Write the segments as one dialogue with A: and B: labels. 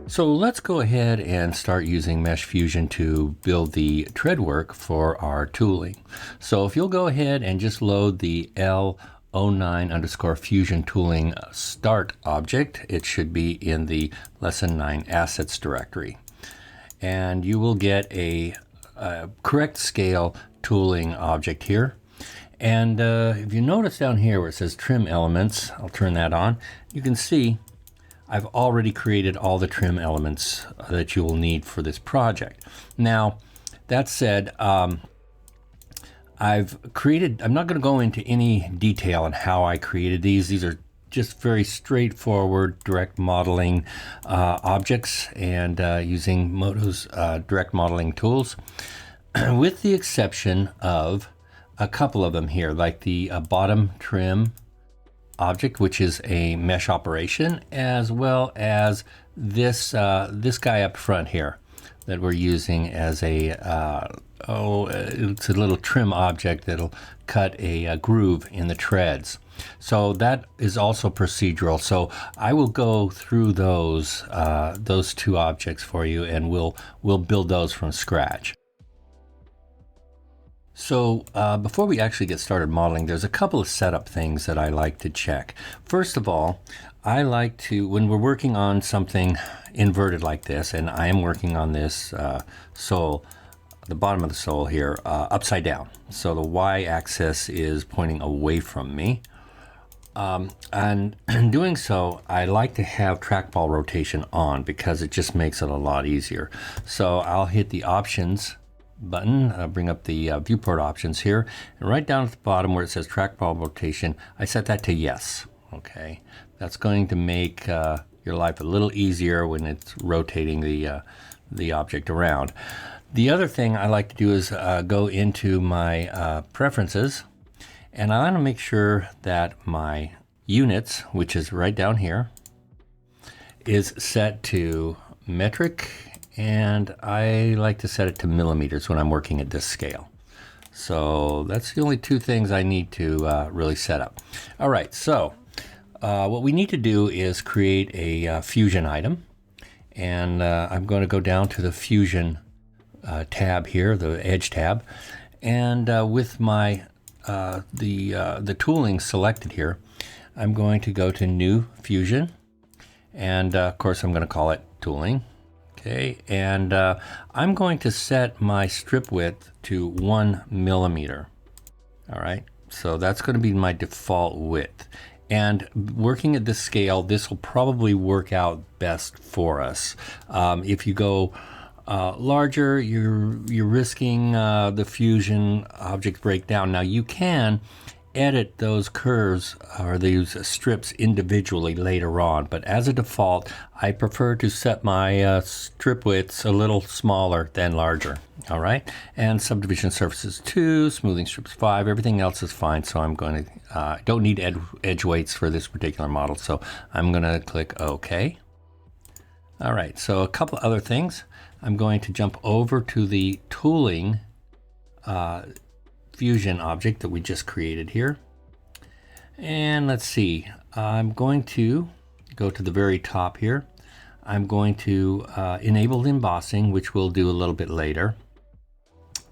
A: So let's go ahead and start using Mesh Fusion to build the Treadwork for our tooling. So if you'll go ahead and just load the L09_Fusion tooling start object, it should be in the lesson 9 assets directory. And you will get a correct scale tooling object here. And if you notice down here where it says trim elements, I'll turn that on, you can see I've already created all the trim elements that you will need for this project. Now, that said, I'm not going to go into any detail on how I created these. These are just very straightforward direct modeling objects and using Modo's direct modeling tools, with the exception of a couple of them here, like the bottom trim object, which is a mesh operation, as well as this guy up front here that we're using as a it's a little trim object that'll cut a groove in the treads. So that is also procedural. So I will go through those two objects for you, and we'll build those from scratch. So before we actually get started modeling, there's a couple of setup things that I like to check. First of all, I like to, when we're working on something inverted like this, and I am working on this sole, the bottom of the sole here, upside down. So the y-axis is pointing away from me. And in doing so, I like to have trackball rotation on because it just makes it a lot easier. So I'll hit the options button, bring up the viewport options here, and right down at the bottom where it says trackball rotation, I set that to yes. Okay, that's going to make your life a little easier when it's rotating the object around. The other thing I like to do is go into my preferences, and I want to make sure that my units, which is right down here, is set to metric. And I like to set it to millimeters when I'm working at this scale. So that's the only two things I need to really set up. All right, so what we need to do is create a Fusion item. And I'm going to go down to the Fusion tab here, the Edge tab. And with my the tooling selected here, I'm going to go to New Fusion. And of course, I'm going to call it Tooling. Okay, and I'm going to set my strip width to 1 millimeter. All right, so that's going to be my default width. And working at this scale, this will probably work out best for us. If you go larger, you're risking the Fusion object breakdown. Now you can edit those curves or these strips individually later on, but as a default, I prefer to set my strip widths a little smaller than larger. All right, and subdivision surfaces 2, smoothing strips 5, everything else is fine. So I'm going to don't need edge weights for this particular model, so I'm going to click OK. All right, so a couple other things. I'm going to jump over to the tooling Fusion object that we just created here, and let's see, I'm going to go to the very top here. I'm going to enable embossing, which we'll do a little bit later.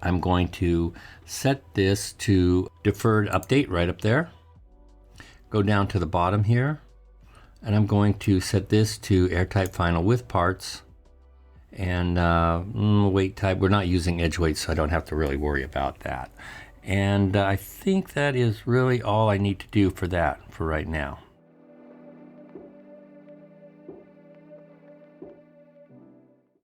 A: I'm going to set this to deferred update right up there. Go down to the bottom here, and I'm going to set this to airtight final with parts. And weight type, we're not using edge weights, so I don't have to really worry about that. And I think that is really all I need to do for that for right now.